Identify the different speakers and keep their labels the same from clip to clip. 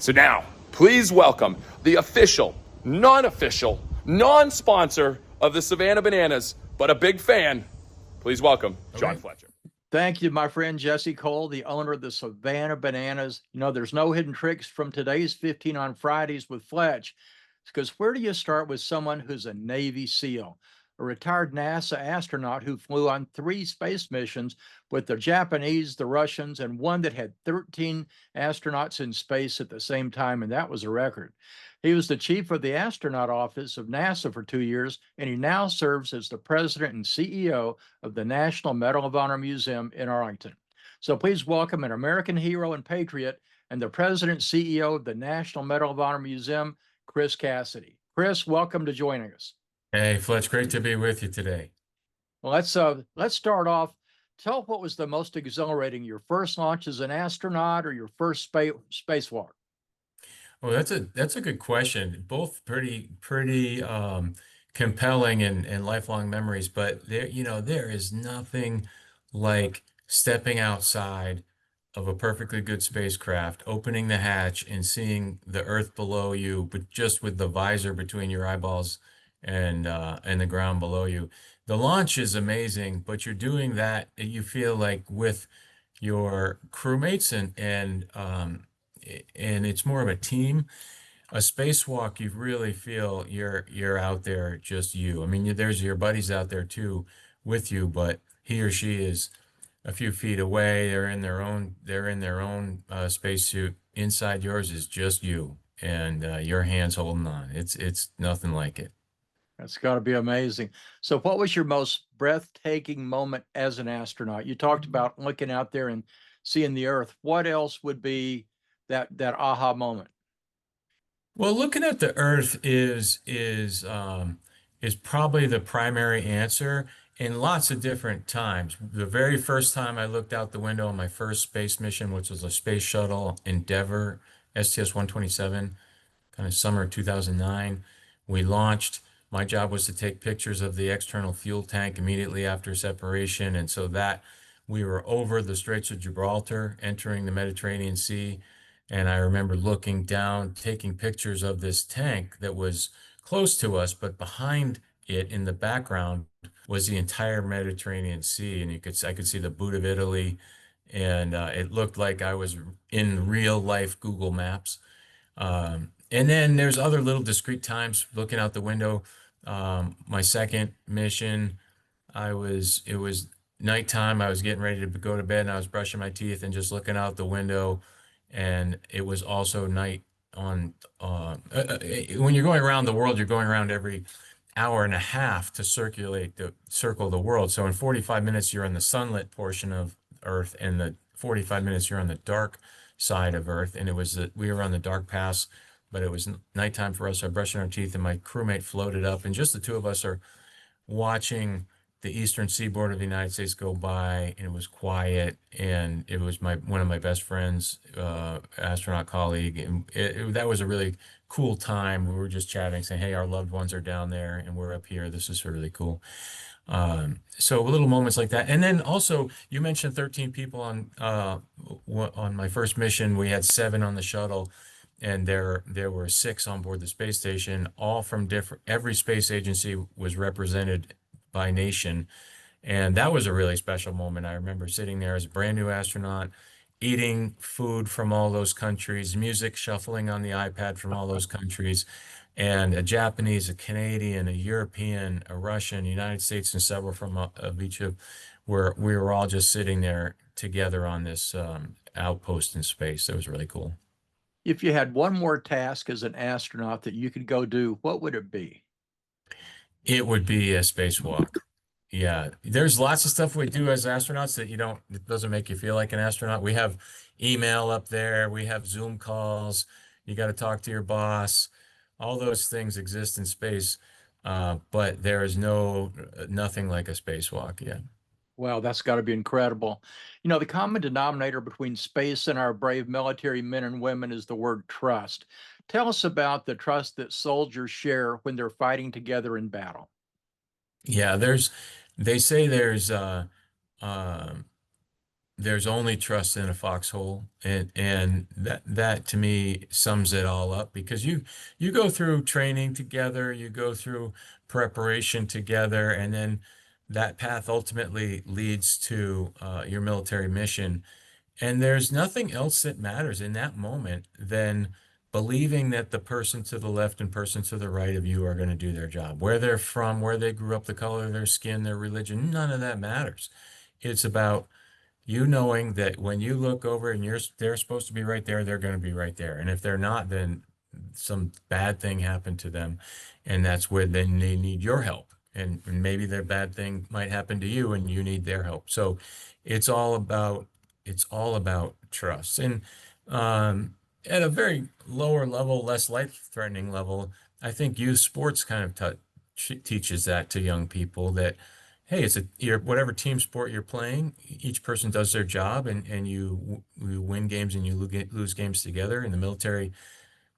Speaker 1: So now, please welcome the official, non-official, non-sponsor of the Savannah Bananas, but a big fan. Please welcome John Fletcher.
Speaker 2: Thank you, my friend Jesse Cole, the owner of the Savannah Bananas. You know, there's no hidden tricks from today's 15 on Fridays with Fletch, because where do you start with someone who's a Navy SEAL, a retired NASA astronaut who flew on 3 space missions with the Japanese, the Russians, and one that had 13 astronauts in space at the same time, and that was a record. He was the chief of the astronaut office of NASA for 2 years, and he now serves as the president and CEO of the National Medal of Honor Museum in Arlington. So please welcome an American hero and patriot and the president CEO of the National Medal of Honor Museum, Chris Cassidy. Chris, welcome to joining us.
Speaker 3: Hey, Fletch, great to be with you today.
Speaker 2: Well, let's start off. Tell what was the most exhilarating, your first launch as an astronaut or your first spacewalk?
Speaker 3: Well, that's a good question. Both pretty compelling and lifelong memories, but there is nothing like stepping outside of a perfectly good spacecraft, opening the hatch and seeing the Earth below you, but just with the visor between your eyeballs and the ground below you. The launch is amazing, but you're doing that, you feel like with your crewmates and it's more of a team. A spacewalk, you really feel you're out there, just you. I mean, there's your buddies out there too with you, but he or she is a few feet away. They're in their own spacesuit. Inside yours is just you and your hands holding on. It's nothing like it.
Speaker 2: That's got to be amazing. So what was your most breathtaking moment as an astronaut? You talked about looking out there and seeing the Earth. What else would be that aha moment?
Speaker 3: Well, looking at the Earth is probably the primary answer in lots of different times. The very first time I looked out the window on my first space mission, which was a space shuttle Endeavour STS-127, kind of summer 2009, we launched. My job was to take pictures of the external fuel tank immediately after separation, and so that we were over the Straits of Gibraltar, entering the Mediterranean Sea. And I remember looking down, taking pictures of this tank that was close to us, but behind it in the background was the entire Mediterranean Sea. And I could see the boot of Italy, and it looked like I was in real life Google Maps. And then there's other little discrete times looking out the window. My second mission, it was nighttime. I was getting ready to go to bed and I was brushing my teeth and just looking out the window. And it was also night on, when you're going around the world, you're going around every hour and a half to circle the world. So in 45 minutes, you're on the sunlit portion of Earth, and the 45 minutes you're on the dark side of Earth. And we were on the dark pass, but it was nighttime for us. So I brushed our teeth and my crewmate floated up, and just the two of us are watching the eastern seaboard of the United States go by, and it was quiet, and it was one of my best friends, astronaut colleague, and that was a really cool time. We were just chatting, saying, "Hey, our loved ones are down there, and we're up here. This is really cool." So little moments like that, and then also you mentioned 13 people on my first mission. We had 7 on the shuttle, and there were 6 on board the space station, all from every space agency was represented by nation. And that was a really special moment. I remember sitting there as a brand new astronaut, eating food from all those countries, music shuffling on the iPad from all those countries, and a Japanese, a Canadian, a European, a Russian, United States, and several from of each of, where we were all just sitting there together on this outpost in space. That was really cool.
Speaker 2: If you had one more task as an astronaut that you could go do, what would it be?
Speaker 3: It would be a spacewalk. Yeah, there's lots of stuff we do as astronauts that it doesn't make you feel like an astronaut. We have email up there, we have Zoom calls, you got to talk to your boss. All those things exist in space, but there is nothing like a spacewalk. Yeah.
Speaker 2: Wow, that's got to be incredible. You know, the common denominator between space and our brave military men and women is the word trust. Tell us about the trust that soldiers share when they're fighting together in battle.
Speaker 3: Yeah, they say there's there's only trust in a foxhole, and that to me sums it all up, because you go through training together, you go through preparation together, and then that path ultimately leads to your military mission. And there's nothing else that matters in that moment than believing that the person to the left and person to the right of you are going to do their job. Where they're from, where they grew up, the color of their skin, their religion, none of that matters. It's about you knowing that when you look over and they're supposed to be right there, they're going to be right there. And if they're not, then some bad thing happened to them, and that's where then they need your help. And maybe their bad thing might happen to you, and you need their help. So it's all about it's all about trust. And at a very lower level, less life-threatening level, I think youth sports kind of teaches that to young people, that hey, whatever team sport you're playing, each person does their job, and you win games and you lose games together. In the military,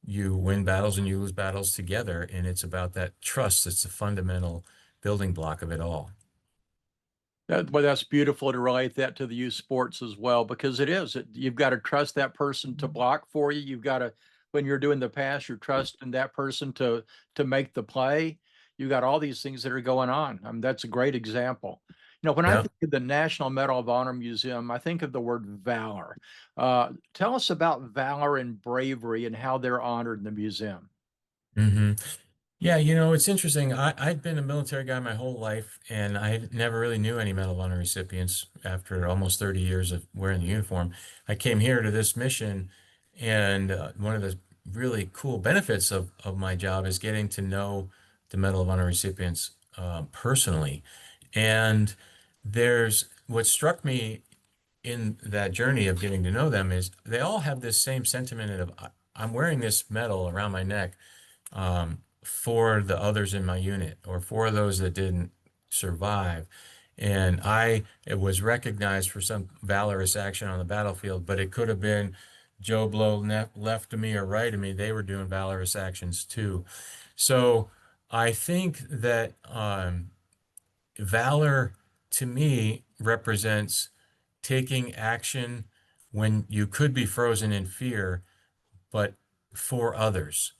Speaker 3: you win battles and you lose battles together, and it's about that trust. It's the fundamental building block of it all.
Speaker 2: Well, that's beautiful to relate that to the youth sports as well, because it is. You've got to trust that person to block for you. You've got to, when you're doing the pass, you're trusting that person to make the play. You got all these things that are going on. That's a great example. When I
Speaker 3: Yeah.
Speaker 2: think of the National Medal of Honor Museum, I think of the word valor. Tell us about valor and bravery and how they're honored in the museum.
Speaker 3: hmm Yeah, it's interesting. I'd been a military guy my whole life, and I never really knew any Medal of Honor recipients after almost 30 years of wearing the uniform. I came here to this mission, and one of the really cool benefits of my job is getting to know the Medal of Honor recipients personally. And what struck me in that journey of getting to know them is they all have this same sentiment of, I'm wearing this medal around my neck for the others in my unit, or for those that didn't survive. And it was recognized for some valorous action on the battlefield, but it could have been Joe Blow left of me or right of me. They were doing valorous actions too. So I think that valor to me represents taking action when you could be frozen in fear, but for others.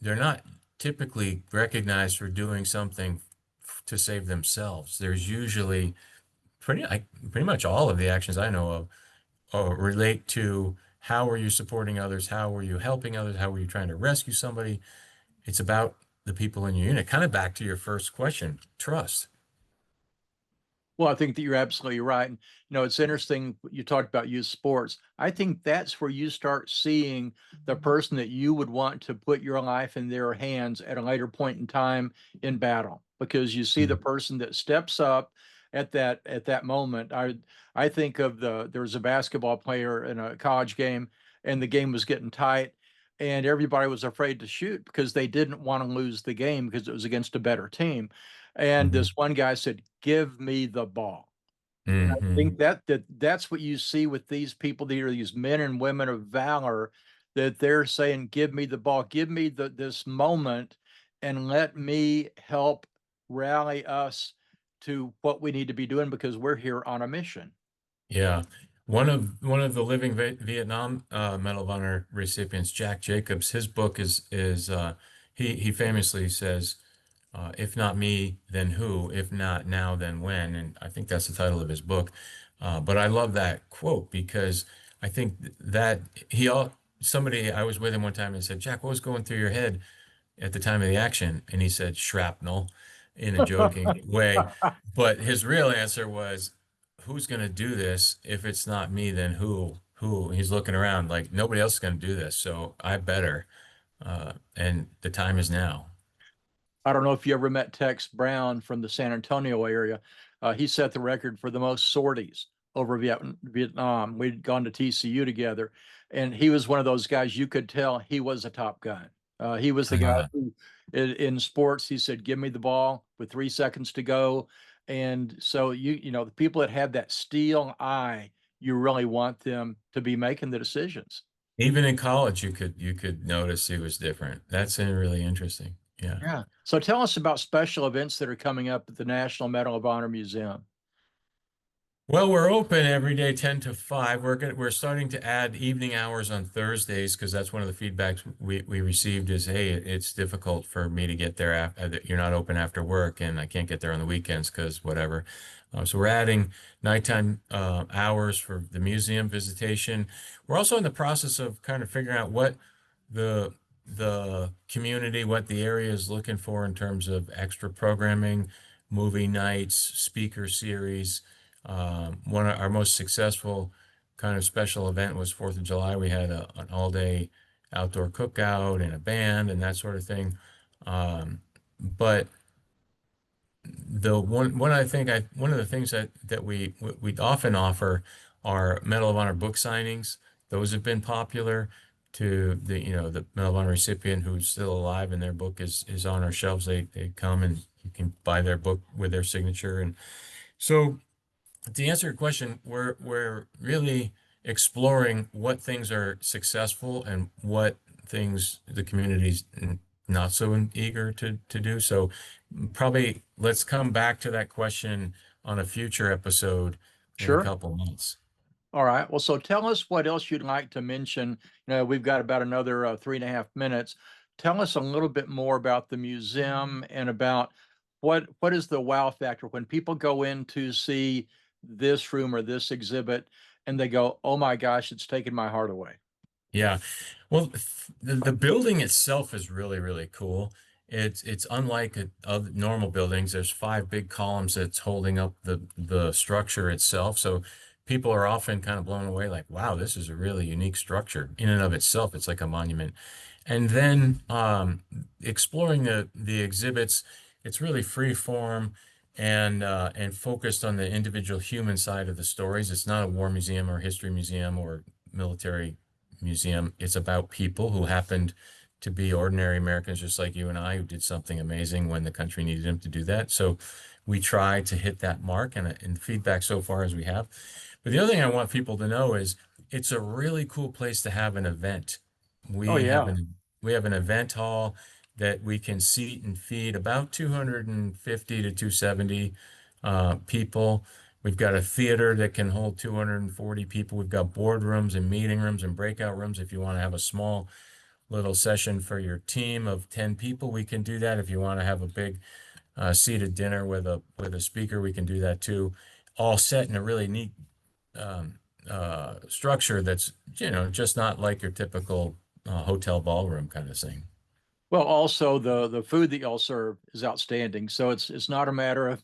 Speaker 3: They're not typically recognized for doing something to save themselves. There's usually pretty much all of the actions I know of relate to how are you supporting others, how are you helping others, how are you trying to rescue somebody. It's about the people in your unit. Kind of back to your first question, trust.
Speaker 2: Well, I think that you're absolutely right. And, it's interesting. You talked about youth sports. I think that's where you start seeing the person that you would want to put your life in their hands at a later point in time in battle, because you see the
Speaker 3: Mhm.
Speaker 2: person that steps up at that moment. I think of there was a basketball player in a college game, and the game was getting tight, and everybody was afraid to shoot because they didn't want to lose the game because it was against a better team. And
Speaker 3: Mhm.
Speaker 2: this one guy said, "Give me the ball." And I think
Speaker 3: Mhm.
Speaker 2: that's what you see with these people. These men and women of valor, that they're saying, "Give me the ball, give me this moment, and let me help rally us to what we need to be doing because we're here on a mission."
Speaker 3: Yeah. One of the living Vietnam Medal of Honor recipients, Jack Jacobs, his book he famously says, if not me, then who? If not now, then when? And I think that's the title of his book. But I love that quote, because I think that somebody, I was with him one time and said, Jack, what was going through your head at the time of the action? And he said, shrapnel, in a joking way. But his real answer was, who's going to do this? If it's not me, then who? Who? He's looking around like nobody else is going to do this. So I better. And the time is now.
Speaker 2: I don't know if you ever met Tex Brown from the San Antonio area. He set the record for the most sorties over Vietnam. We'd gone to TCU together, and he was one of those guys you could tell he was a top gun. He was the guy who, in sports, he said, "Give me the ball with 3 seconds to go." And so the people that have that steel eye, you really want them to be making the decisions.
Speaker 3: Even in college, you could notice he was different. That's really interesting. Yeah.
Speaker 2: Yeah. So tell us about special events that are coming up at the National Medal of Honor Museum.
Speaker 3: Well, we're open every day, 10 to 5. We're starting to add evening hours on Thursdays because that's one of the feedbacks we received is, hey, it's difficult for me to get there after you're not open after work and I can't get there on the weekends because whatever. So we're adding nighttime hours for the museum visitation. We're also in the process of kind of figuring out what the the community, what the area is looking for in terms of extra programming, movie nights, speaker series. One of our most successful kind of special event was 4th of July. We had an all-day outdoor cookout and a band and that sort of thing. But the one of the things that we often offer are Medal of Honor book signings. Those have been popular to the Medal of Honor recipient who's still alive and their book is on our shelves. They come and you can buy their book with their signature. And so to answer your question, we're really exploring what things are successful and what things the community's not so eager to do. So probably let's come back to that question on a future episode in a
Speaker 2: Sure.
Speaker 3: couple months.
Speaker 2: All right. Well, so tell us what else you'd like to mention. We've got about another 3.5 minutes. Tell us a little bit more about the museum and about what is the wow factor when people go in to see this room or this exhibit and they go, oh my gosh, it's taken my heart away.
Speaker 3: Yeah. Well, the building itself is really, really cool. It's unlike other normal buildings. There's 5 big columns that's holding up the structure itself. So people are often kind of blown away, like, wow, this is a really unique structure in and of itself. It's like a monument. And then exploring the exhibits, it's really free form and focused on the individual human side of the stories. It's not a war museum or history museum or military museum. It's about people who happened to be ordinary Americans just like you and I who did something amazing when the country needed them to do that. So we try to hit that mark and feedback so far as we have. But the other thing I want people to know is it's a really cool place to have an event.
Speaker 2: Oh,
Speaker 3: We have
Speaker 2: yeah.
Speaker 3: an we have an event hall that we can seat and feed about 250 to 270 people. We've got a theater that can hold 240 people. We've got boardrooms and meeting rooms and breakout rooms. If you want to have a small little session for your team of 10 people, we can do that. If you want to have a big seated dinner with a speaker, we can do that too. All set in a really neat structure that's, just not like your typical hotel ballroom kind of thing.
Speaker 2: Well, also the food that y'all serve is outstanding. So it's not a matter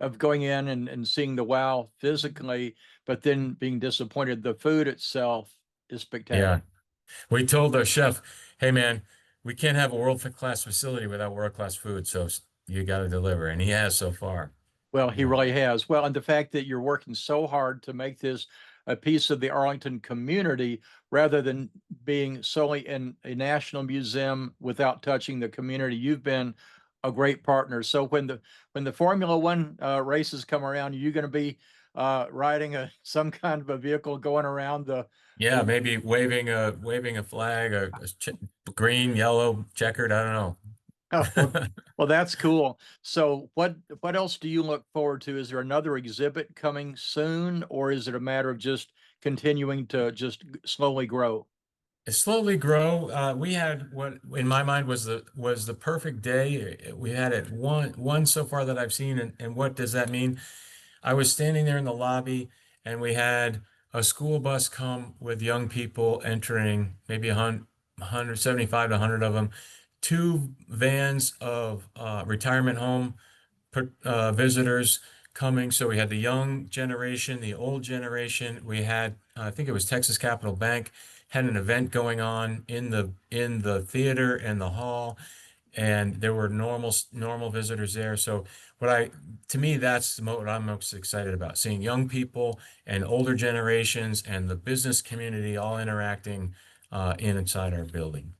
Speaker 2: of going in and seeing the wow physically, but then being disappointed. The food itself is spectacular.
Speaker 3: Yeah. We told our chef, hey man, we can't have a world-class facility without world-class food, so you got to deliver. And he has so far.
Speaker 2: Well, he
Speaker 3: Yeah.
Speaker 2: really has. Well, and the fact that you're working so hard to make this a piece of the Arlington community rather than being solely in a national museum without touching the community, you've been a great partner. So when the Formula One races come around, are you going to be riding some kind of a vehicle going around
Speaker 3: Yeah,
Speaker 2: the
Speaker 3: maybe waving a flag or green, yellow, checkered, I don't
Speaker 2: Oh, well,
Speaker 3: know.
Speaker 2: well, that's cool. So what else do you look forward to? Is there another exhibit coming soon, or is it a matter of just continuing to just slowly grow?
Speaker 3: Slowly grow. We had what in my mind was the perfect day. We had it one so far that I've seen, and what does that mean? I was standing there in the lobby, and we had a school bus come with young people entering, maybe 175 to 100 of them, 2 vans of retirement home visitors coming. So we had the young generation, the old generation. We had, I think it was Texas Capital Bank had an event going on in the theater and the hall, and there were normal visitors there. So to me, that's what I'm most excited about, seeing young people and older generations and the business community all interacting inside our building.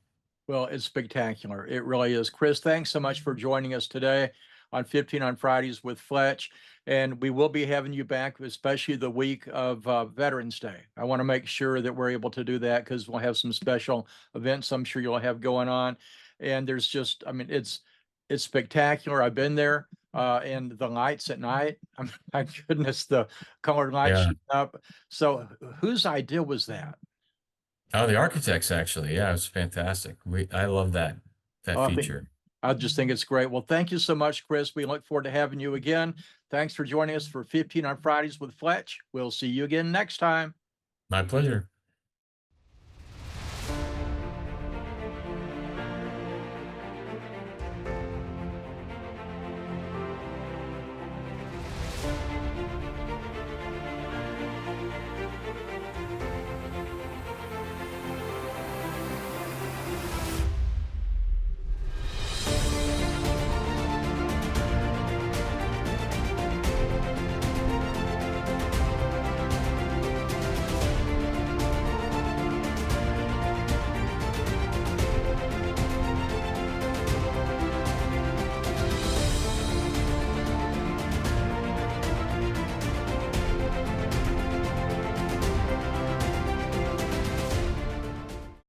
Speaker 2: Well, it's spectacular. It really is. Chris, thanks so much for joining us today on 15 on Fridays with Fletch. And we will be having you back, especially the week of Veterans Day. I want to make sure that we're able to do that because we'll have some special events I'm sure you'll have going on. And there's just, I mean, it's spectacular. I've been there. and the lights at night. My goodness, the colored lights
Speaker 3: Yeah.
Speaker 2: shooting up. So whose idea was that?
Speaker 3: Oh, the architects actually. Yeah, it was fantastic. I love that
Speaker 2: I think
Speaker 3: feature.
Speaker 2: I just think it's great. Well, thank you so much, Chris. We look forward to having you again. Thanks for joining us for 15 on Fridays with Fletch. We'll see you again next time.
Speaker 3: My pleasure.